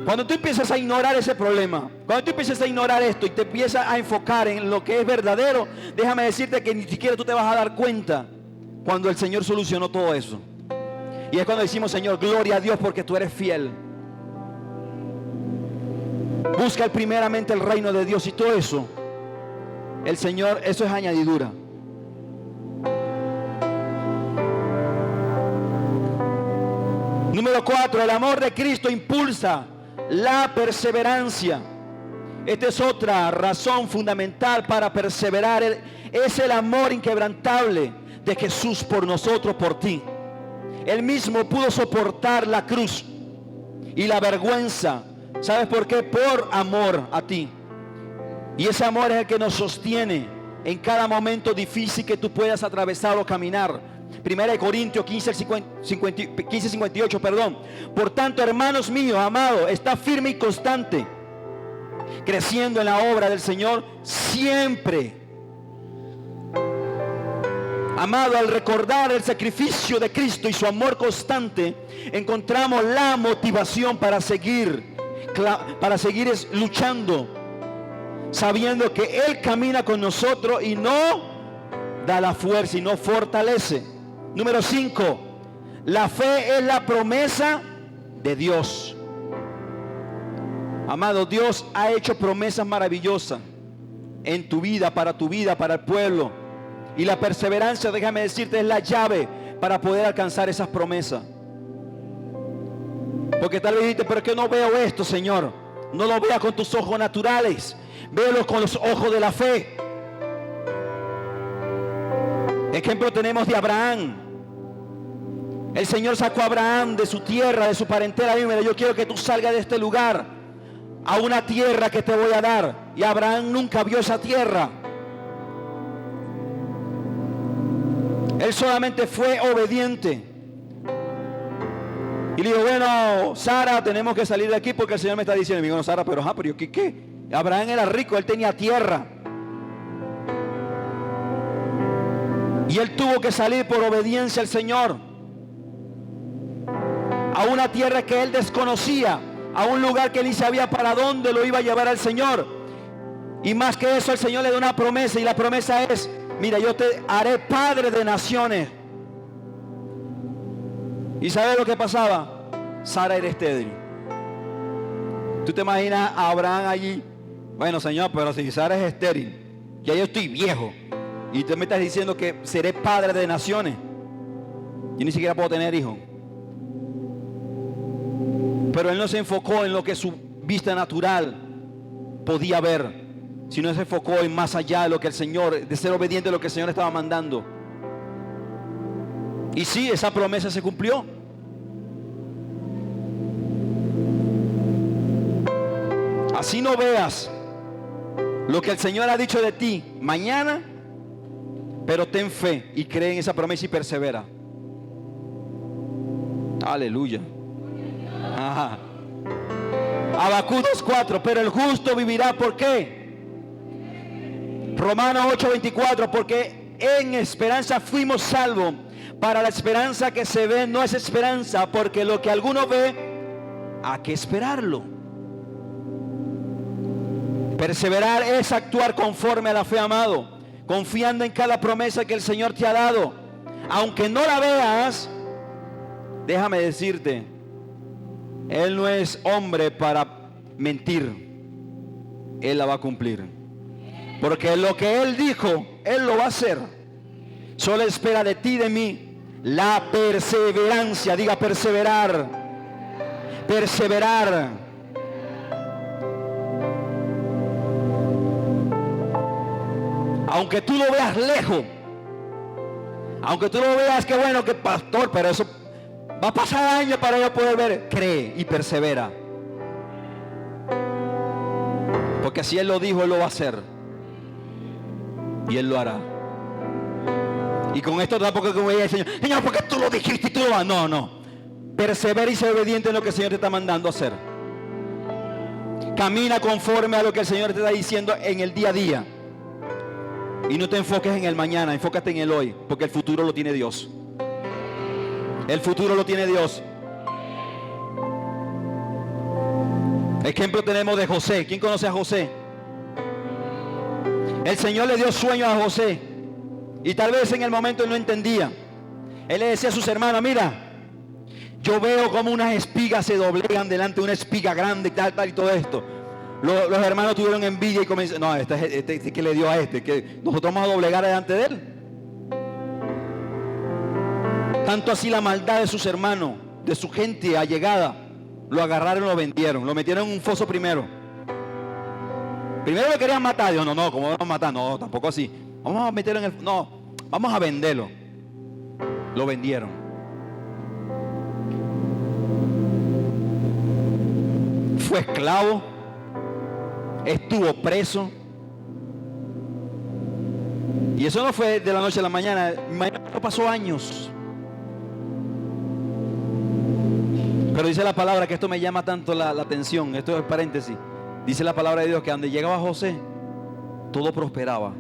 A: Cuando tú empiezas a ignorar ese problema, cuando tú empiezas a ignorar esto y te empiezas a enfocar en lo que es verdadero, déjame decirte que ni siquiera tú te vas a dar cuenta cuando el Señor solucionó todo eso. Y es cuando decimos, Señor, gloria a Dios porque tú eres fiel. Busca primeramente el reino de Dios y todo eso, el Señor, eso es añadidura. Número 4, el amor de Cristo impulsa la perseverancia. Esta es otra razón fundamental para perseverar. Es el amor inquebrantable de Jesús por nosotros, por ti. Él mismo pudo soportar la cruz y la vergüenza. ¿Sabes por qué? Por amor a ti. Y ese amor es el que nos sostiene en cada momento difícil que tú puedas atravesar o caminar. 1 Corintios 15:58, perdón. Por tanto, hermanos míos, amados, está firme y constante, creciendo en la obra del Señor siempre. Amado, al recordar el sacrificio de Cristo y su amor constante, encontramos la motivación para seguir luchando, sabiendo que Él camina con nosotros y no da la fuerza y no fortalece. Número 5, la fe es la promesa de Dios. Amado, Dios ha hecho promesas maravillosas en tu vida, para el pueblo. Y la perseverancia, déjame decirte, es la llave para poder alcanzar esas promesas. Porque tal vez dijiste, pero es que no veo esto, Señor. No lo veas con tus ojos naturales, véelo con los ojos de la fe. Ejemplo tenemos de Abraham. El Señor sacó a Abraham de su tierra, de su parentela. Mira, yo quiero que tú salgas de este lugar a una tierra que te voy a dar. Y Abraham nunca vio esa tierra. Él solamente fue obediente. Y le dijo, bueno, Sara, tenemos que salir de aquí porque el Señor me está diciendo. Y me dijo, no, Sara, pero yo ¿qué? Abraham era rico, él tenía tierra. Y él tuvo que salir por obediencia al Señor, a una tierra que él desconocía, a un lugar que él ni sabía para dónde lo iba a llevar al Señor. Y más que eso, el Señor le da una promesa, y la promesa es, mira, yo te haré padre de naciones. ¿Y sabes lo que pasaba? Sara era estéril. ¿Tú te imaginas a Abraham allí? Bueno, Señor, pero si Sara es estéril, ya yo estoy viejo, y tú me estás diciendo que seré padre de naciones, yo ni siquiera puedo tener hijos. Pero él no se enfocó en lo que su vista natural podía ver, sino se enfocó en más allá de lo que el Señor, de ser obediente a lo que el Señor estaba mandando. Y sí, esa promesa se cumplió. Así no veas lo que el Señor ha dicho de ti mañana, pero ten fe y cree en esa promesa y persevera. Aleluya. Ajá. Habacuc 2:4, pero el justo vivirá, ¿por qué? Romanos 8:24, porque en esperanza fuimos salvos. Para la esperanza que se ve no es esperanza, porque lo que alguno ve, hay que esperarlo. Perseverar es actuar conforme a la fe, amado, confiando en cada promesa que el Señor te ha dado. Aunque no la veas, déjame decirte, Él no es hombre para mentir. Él la va a cumplir. Porque lo que Él dijo, Él lo va a hacer. Solo espera de ti y de mí la perseverancia. Diga perseverar. Perseverar. Aunque tú lo veas lejos, aunque tú lo veas que bueno, que pastor, pero eso va a pasar años para yo poder ver, cree y persevera. Porque si Él lo dijo, Él lo va a hacer. Y Él lo hará. Y con esto tampoco como diga el Señor, Señor, ¿por qué tú lo dijiste y tú lo vas? No, no. Persevera y sé obediente en lo que el Señor te está mandando a hacer. Camina conforme a lo que el Señor te está diciendo en el día a día. Y no te enfoques en el mañana, enfócate en el hoy, porque el futuro lo tiene Dios. El futuro lo tiene Dios. Ejemplo tenemos de José. ¿Quién conoce a José? El Señor le dio sueños a José. Y tal vez en el momento él no entendía. Él le decía a sus hermanos, mira, yo veo como unas espigas se doblegan delante de una espiga grande y tal y todo esto. Los hermanos tuvieron envidia y comenzaron, no, este que le dio a este, que nosotros vamos a doblegar delante de él. Tanto así la maldad de sus hermanos, de su gente allegada, lo agarraron y lo vendieron, lo metieron en un foso primero. Primero lo querían matar, Dios, no, ¿cómo vamos a matar? No, tampoco así. Vamos a meterlo en el... No, vamos a venderlo. Lo vendieron. Fue esclavo. Estuvo preso. Y eso no fue de la noche a la mañana. Pasó años. Pero dice la palabra, que esto me llama tanto la atención. Esto es paréntesis. Dice la palabra de Dios que donde llegaba José, todo prosperaba.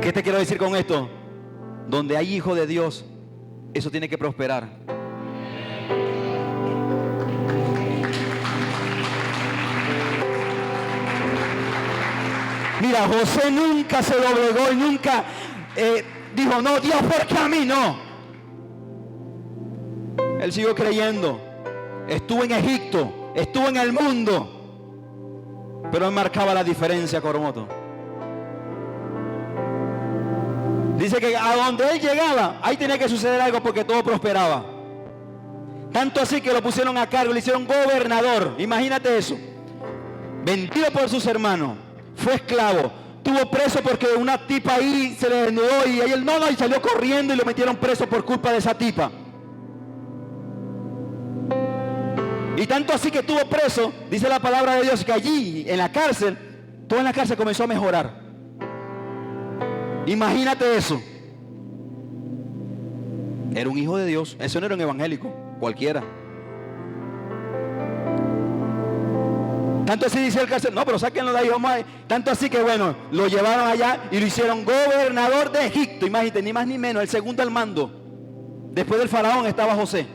A: ¿Qué te quiero decir con esto? Donde hay hijo de Dios, eso tiene que prosperar. Mira, José nunca se doblegó y nunca dijo, no, Dios, ¿por qué a mí? No. Él siguió creyendo. Estuvo en Egipto, estuvo en el mundo, pero él marcaba la diferencia, Coromoto. Dice que a donde él llegaba, ahí tenía que suceder algo porque todo prosperaba. Tanto así que lo pusieron a cargo, le hicieron gobernador. Imagínate eso. Vendido por sus hermanos, fue esclavo, tuvo preso porque una tipa ahí se le desnudó y él y salió corriendo y lo metieron preso por culpa de esa tipa. Y tanto así que estuvo preso, dice la palabra de Dios, que allí en la cárcel, todo en la cárcel comenzó a mejorar. Imagínate eso. Era un hijo de Dios. Eso no era un evangélico cualquiera. Tanto así dice el cárcel, no, pero sáquenlo de ahí, vamos a... Tanto así que bueno, lo llevaron allá y lo hicieron gobernador de Egipto. Imagínate, ni más ni menos, el segundo al mando. Después del faraón estaba José.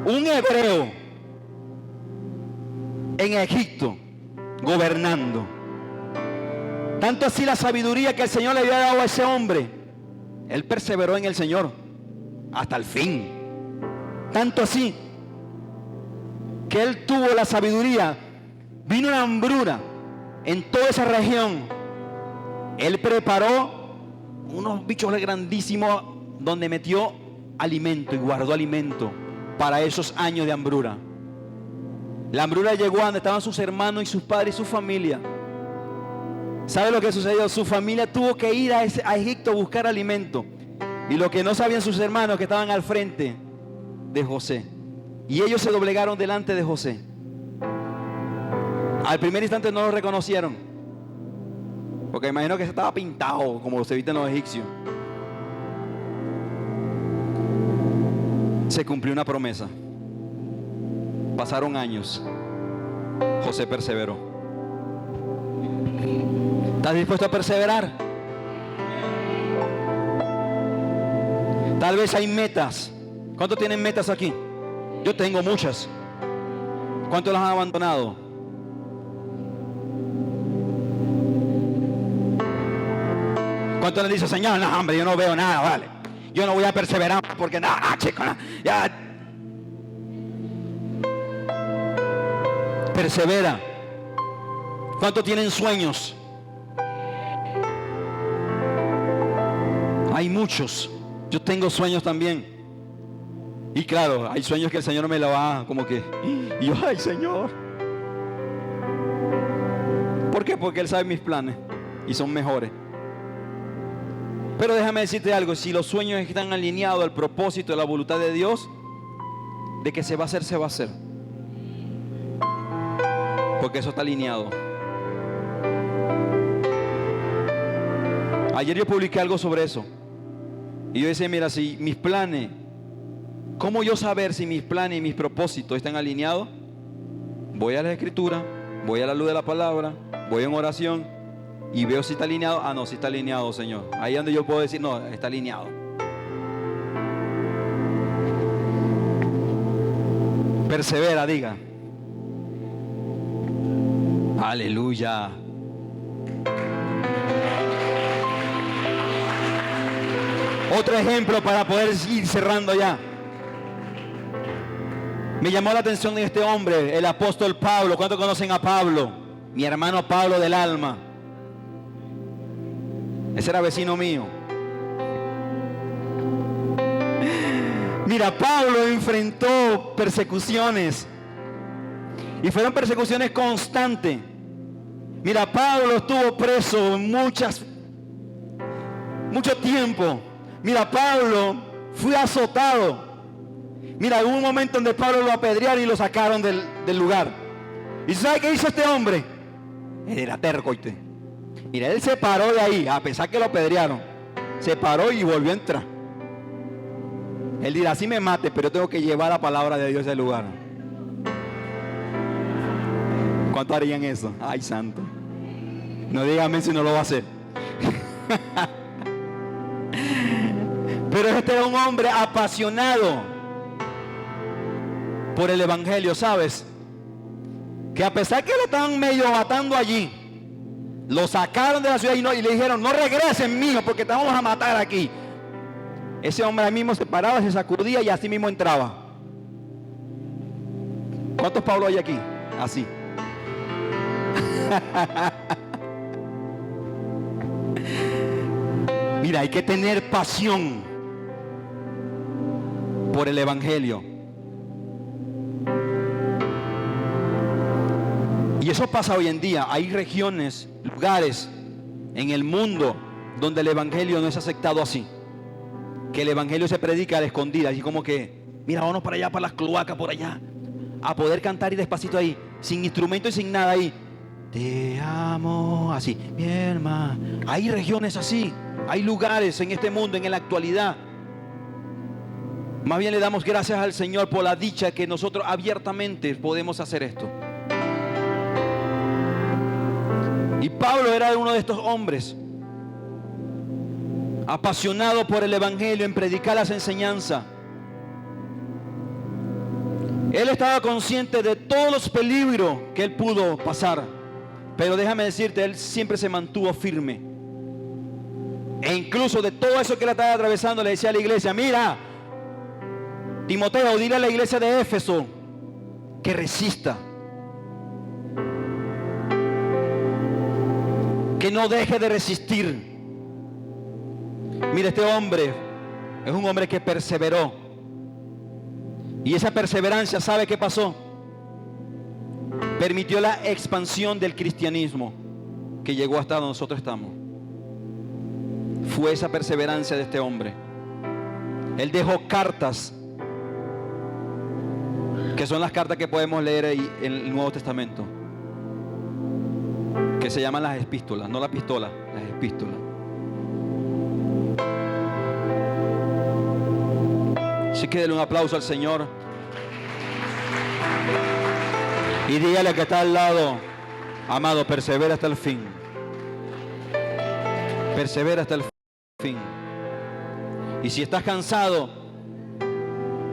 A: Un hebreo en Egipto gobernando. Tanto así la sabiduría que el Señor le había dado a ese hombre, él perseveró en el Señor hasta el fin. Tanto así que él tuvo la sabiduría. Vino una hambruna en toda esa región. Él preparó unos bichos grandísimos donde metió alimento y guardó alimento para esos años de hambruna. La hambruna llegó a donde estaban sus hermanos y sus padres y su familia. ¿Sabe lo que sucedió? Su familia tuvo que ir a Egipto a buscar alimento. Y lo que no sabían sus hermanos, que estaban al frente de José. Y ellos se doblegaron delante de José. Al primer instante no lo reconocieron, porque imagino que estaba pintado como se visten los egipcios. Se cumplió una promesa. Pasaron años. José perseveró. ¿Estás dispuesto a perseverar? Tal vez hay metas. ¿Cuántos tienen metas aquí? Yo tengo muchas. ¿Cuántos las han abandonado? ¿Cuántos le dicen, Señor, no, hombre, yo no veo nada, vale? Yo no voy a perseverar porque nada, chicos, ya. Persevera. ¿Cuántos tienen sueños? Hay muchos. Yo tengo sueños también. Y claro, hay sueños que el Señor me lo va como que... Y yo, ay, Señor. ¿Por qué? Porque Él sabe mis planes y son mejores. Pero déjame decirte algo, si los sueños están alineados al propósito de la voluntad de Dios, de que se va a hacer, se va a hacer. Porque eso está alineado. Ayer yo publiqué algo sobre eso. Y yo decía, mira, si mis planes, ¿cómo yo saber si mis planes y mis propósitos están alineados? Voy a la Escritura, voy a la luz de la palabra, voy en oración y veo si está alineado. Ah, no, si está alineado, Señor. Ahí es donde yo puedo decir, no, está alineado. Persevera, diga. Aleluya. Otro ejemplo para poder ir cerrando ya. Me llamó la atención de este hombre, el apóstol Pablo. ¿Cuántos conocen a Pablo? Mi hermano Pablo del alma. Ese era vecino mío. Mira, Pablo enfrentó persecuciones. Y fueron persecuciones constantes. Mira, Pablo estuvo preso mucho tiempo. Mira, Pablo fue azotado. Mira, hubo un momento donde Pablo lo apedrearon y lo sacaron del lugar. ¿Y sabe qué hizo este hombre? Él era terco. Mira, él se paró de ahí, a pesar que lo apedrearon. Se paró y volvió a entrar. Él dirá, así me mate, pero yo tengo que llevar la palabra de Dios a ese lugar. ¿Cuánto harían eso? Ay, santo. No dígame si no lo va a hacer. Pero este era un hombre apasionado por el evangelio, ¿sabes? Que a pesar que le estaban medio matando allí, lo sacaron de la ciudad y le dijeron, no regresen, mijo, porque te vamos a matar aquí. Ese hombre ahí mismo se paraba, se sacudía y así mismo entraba. ¿Cuántos Pablo hay aquí? Así. Mira, hay que tener pasión por el evangelio. Y eso pasa hoy en día. Hay regiones, lugares en el mundo donde el evangelio no es aceptado así. Que el evangelio se predica a la escondida, así como que, mira, vámonos para allá, para las cloacas, por allá, a poder cantar y despacito ahí, sin instrumento y sin nada ahí. Te amo, así, mi hermano. Hay regiones así, hay lugares en este mundo, en la actualidad. Más bien le damos gracias al Señor por la dicha que nosotros abiertamente podemos hacer esto. Y Pablo era uno de estos hombres, apasionado por el evangelio, en predicar las enseñanzas. Él estaba consciente de todos los peligros que él pudo pasar, pero déjame decirte, él siempre se mantuvo firme. E incluso de todo eso que él estaba atravesando, le decía a la iglesia, mira, Timoteo, dile a la iglesia de Éfeso que resista, que no deje de resistir. Mira, este hombre es un hombre que perseveró. Y esa perseverancia, ¿sabe qué pasó? Permitió la expansión del cristianismo que llegó hasta donde nosotros estamos. Fue esa perseverancia de este hombre. Él dejó cartas, que son las cartas que podemos leer ahí en el Nuevo Testamento, que se llaman las epístolas, no la pistola, las epístolas. Así que denle un aplauso al Señor. Y dígale que está al lado, amado, persevera hasta el fin. Persevera hasta el fin. Y si estás cansado,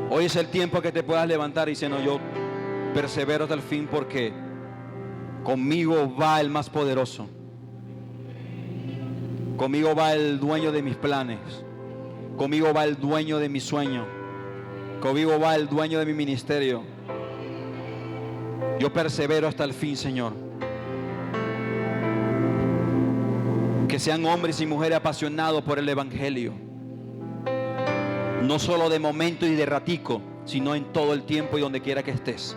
A: hoy es el tiempo que te puedas levantar y decir, no, yo persevero hasta el fin porque conmigo va el más poderoso. Conmigo va el dueño de mis planes. Conmigo va el dueño de mi sueño. Conmigo va el dueño de mi ministerio. Yo persevero hasta el fin, Señor. Que sean hombres y mujeres apasionados por el evangelio. No solo de momento y de ratico, sino en todo el tiempo y donde quiera que estés.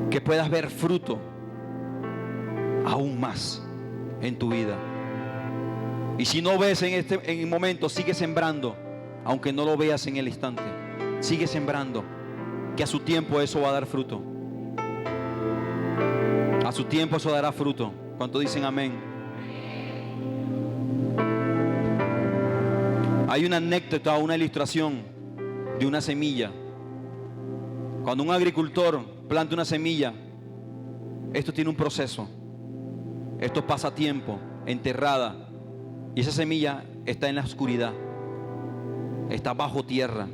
A: Que puedas ver fruto aún más en tu vida. Y si no ves en el momento, sigue sembrando. Aunque no lo veas en el instante, sigue sembrando, que a su tiempo eso va a dar fruto. A su tiempo eso dará fruto. ¿Cuántos dicen amén? Hay una anécdota, una ilustración de una semilla. Cuando un agricultor planta una semilla, esto tiene un proceso. Esto pasa tiempo, enterrada. Y esa semilla está en la oscuridad. Está bajo tierra.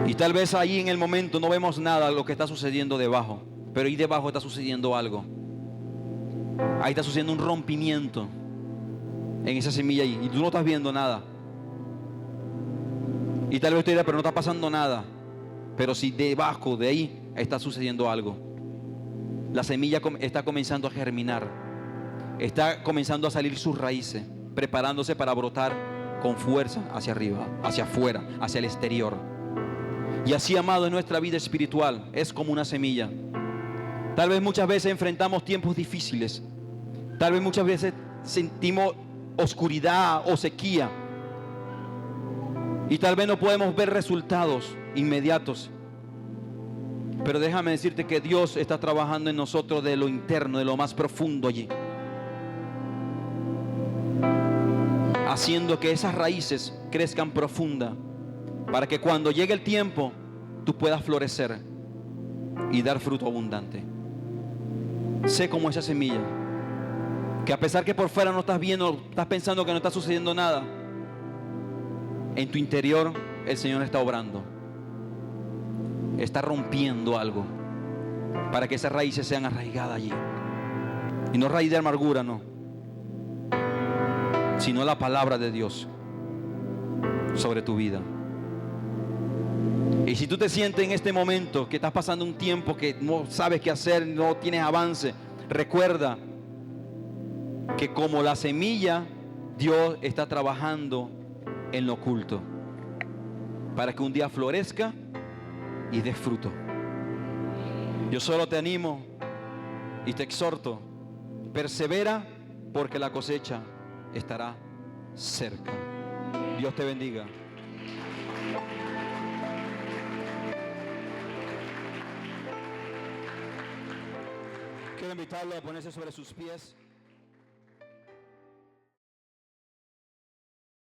A: Y tal vez ahí en el momento no vemos nada de lo que está sucediendo debajo. Pero ahí debajo está sucediendo algo. Ahí está sucediendo un rompimiento en esa semilla ahí. Y tú no estás viendo nada. Y tal vez usted dirá, pero no está pasando nada. Pero si debajo de ahí está sucediendo algo. La semilla está comenzando a germinar. Está comenzando a salir sus raíces, preparándose para brotar con fuerza hacia arriba, hacia afuera, hacia el exterior. Y así, amado, en nuestra vida espiritual es como una semilla. Tal vez muchas veces enfrentamos tiempos difíciles. Tal vez muchas veces sentimos oscuridad o sequía. Y tal vez no podemos ver resultados inmediatos. Pero déjame decirte que Dios está trabajando en nosotros de lo interno, de lo más profundo allí. Haciendo que esas raíces crezcan profunda, para que cuando llegue el tiempo tú puedas florecer y dar fruto abundante. Sé como esa semilla, que a pesar que por fuera no estás viendo, estás pensando que no está sucediendo nada, en tu interior el Señor está obrando. Está rompiendo algo para que esas raíces sean arraigadas allí. Y no raíz de amargura, no, sino la palabra de Dios sobre tu vida. Y si tú te sientes en este momento que estás pasando un tiempo que no sabes qué hacer, no tienes avance, recuerda que como la semilla, Dios está trabajando en lo oculto para que un día florezca y des fruto. Yo solo te animo y te exhorto: persevera, porque la cosecha estará cerca. Dios te bendiga. Quiero invitarlo a ponerse sobre sus pies.